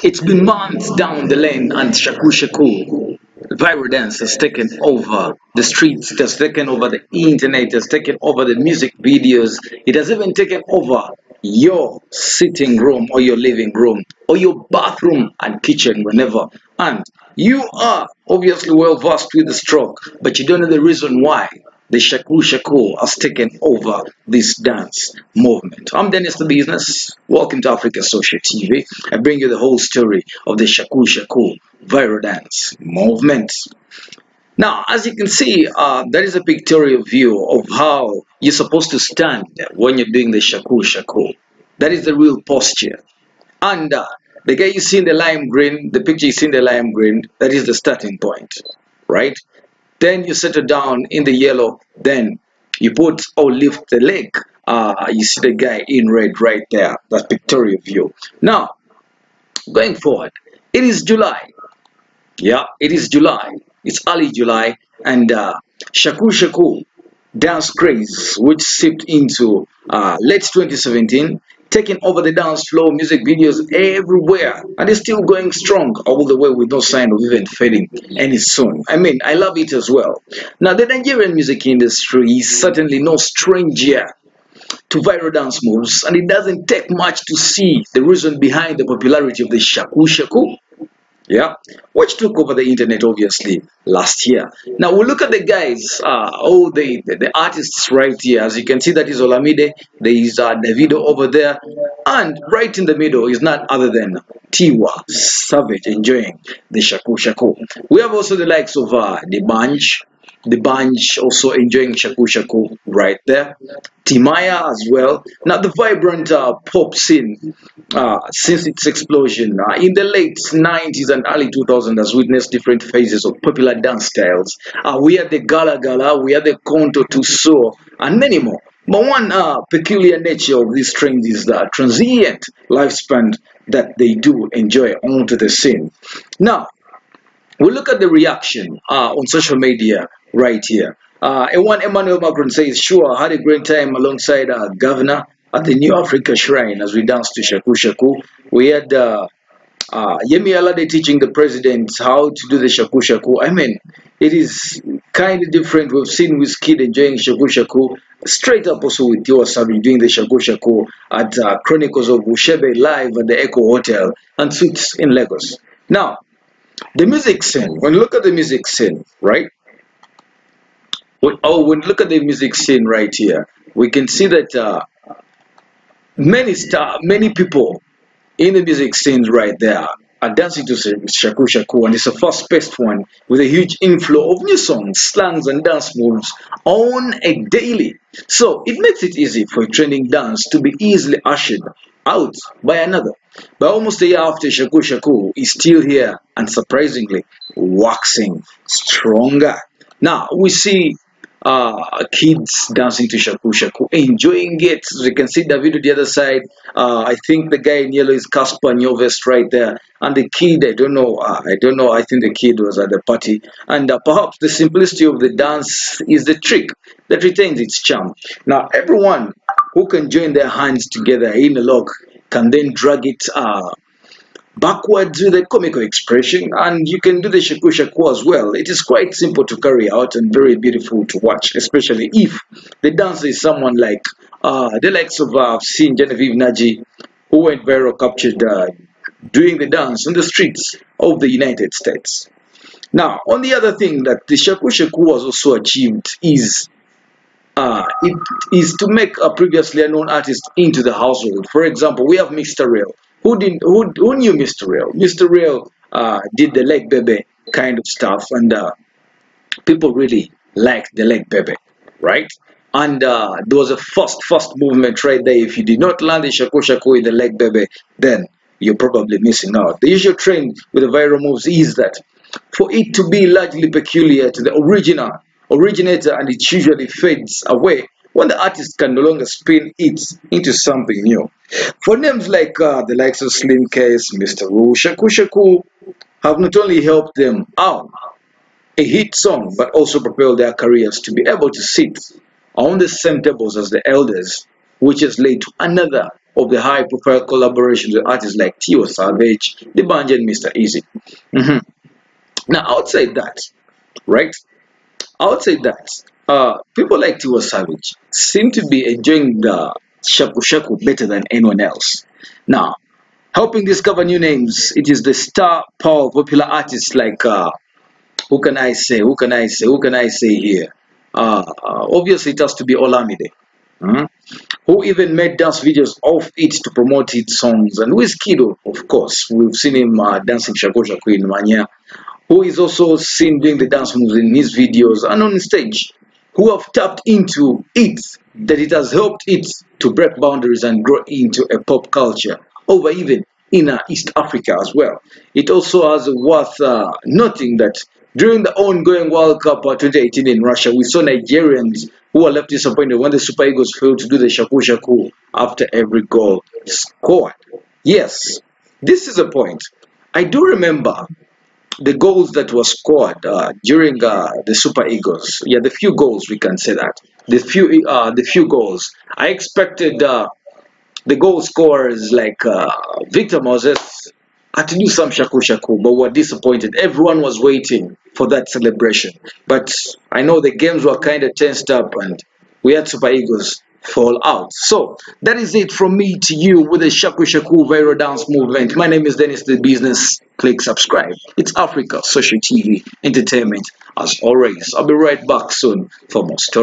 It's been months down the lane and Shaku viral dance has taken over the streets, it has taken over the internet, it has taken over the music videos, it has even taken over your sitting room or your living room or your bathroom and kitchen whenever. And you are obviously well versed with the stroke, but you don't know the reason why the Shaku has taken over this dance movement. I'm Dennis the Business. Welcome to Africa Social TV. I bring you the whole story of the Shaku viral dance movement. Now, as you can see, there is a pictorial view of how you're supposed to stand when you're doing the Shaku. That is the real posture. And the guy you see in the lime green, the picture you see in the lime green, that is the starting point, right? Then you settle down in the yellow, then you put or lift the leg. You see the guy in red right there. That's pictorial view. Now, going forward, it is July. Yeah, it is July. It's early July, and Shaku dance craze, which seeped into late 2017, taking over the dance floor, music videos everywhere, and it's still going strong all the way with no sign of even fading any soon. I mean, I love it as well. Now, the Nigerian music industry is certainly no stranger to viral dance moves, and it doesn't take much to see the reason behind the popularity of the Shaku. Yeah, which took over the internet obviously last year. Now we look at the guys, the artists right here. As you can see, that is Olamide. There is Davido over there, and right in the middle is not other than Tiwa, Savage, enjoying the Shaku. We have also the likes of the Dbanj also enjoying Shaku right there. Timaya as well. Now the vibrant pop scene since its explosion in the late 90s and early 2000s has witnessed different phases of popular dance styles. We had the Gala, we had the Conto Tuso, and many more. But one peculiar nature of these trends is the transient lifespan that they do enjoy onto the scene. Now, we look at the reaction on social media right here. And one Emmanuel Macron says, sure, I had a great time alongside Governor at the New Africa Shrine as we danced to Shaku. We had Yemi Alade teaching the president how to do the Shaku. I mean, it is kind of different. We've seen Wizkid enjoying Shaku. Straight up also with Tiwa Savage doing the Shaku at Chronicles of Ushebe live at the Echo Hotel and Suites in Lagos. Now, the music scene, when you look at the music scene, right? When you look at the music scene right here, we can see that many people in the music scenes right there are dancing to Shaku, and it's a fast-paced one with a huge inflow of new songs, slangs, and dance moves on a daily. So it makes it easy for a trending dance to be easily ushered out by another. But almost a year after, Shaku is still here and surprisingly waxing stronger. Now we see kids dancing to Shaku, enjoying it. So you can see Davido the other side. I think the guy in yellow is Casper Nyovest right there, and the kid, I don't know. I think the kid was at the party, and perhaps the simplicity of the dance is the trick that retains its charm. Now everyone who can join their hands together in a lock can then drag it backwards with a comical expression, and you can do the Shaku as well. It is quite simple to carry out and very beautiful to watch, especially if the dancer is someone like the likes of seen Genevieve Naji, who went viral, captured doing the dance on the streets of the United States. Now, on the other thing that the Shaku was also achieved is it is to make a previously unknown artist into the household. For example, we have Mr. Real. Who knew Mr. Real? Mr. Real did the leg baby kind of stuff, and people really liked the leg baby, right? And there was a first movement right there. If you did not land the Shaku with the leg baby, then you're probably missing out. The usual trend with the viral moves is that for it to be largely peculiar to the originator, and it usually fades away when the artist can no longer spin it into something new. For names like the likes of Slim Case, Mr. Wu, Shaku have not only helped them out a hit song, but also propelled their careers to be able to sit on the same tables as the elders which has led to another of the high-profile collaborations with artists like Tiwa Savage, Dbanj, and Mr. Easy. Mhm. Now, outside that, right? Outside that, people like Tiwa Savage seem to be enjoying the Shaku Shaku better than anyone else. Now, helping discover new names, it is the star power of popular artists like who can I say? Who can I say? Who can I say here? Obviously, it has to be Olamide, mhm, who even made dance videos of it to promote his songs. And with Kido, of course, we've seen him dancing Shaku Shaku in Mania, who is also seen doing the dance moves in his videos and on stage, who have tapped into it, that it has helped it to break boundaries and grow into a pop culture over even in East Africa as well. It also has worth noting that during the ongoing World Cup 2018 in Russia, we saw Nigerians who were left disappointed when the Super Eagles failed to do the Shaku Shaku after every goal scored. Yes, this is a point. I do remember the goals that were scored during the Super Eagles. Yeah, the few goals, we can say that. The few goals. I expected the goal scorers like Victor Moses to do some shaku shaku, but were disappointed. Everyone was waiting for that celebration. But I know the games were kind of tensed up and we had Super Eagles fall out. So that is it from me to you with the Shaku Shaku viral dance movement. My name is Dennis the Business. Click subscribe. It's Africa Social TV Entertainment as always. I'll be right back soon for more stories.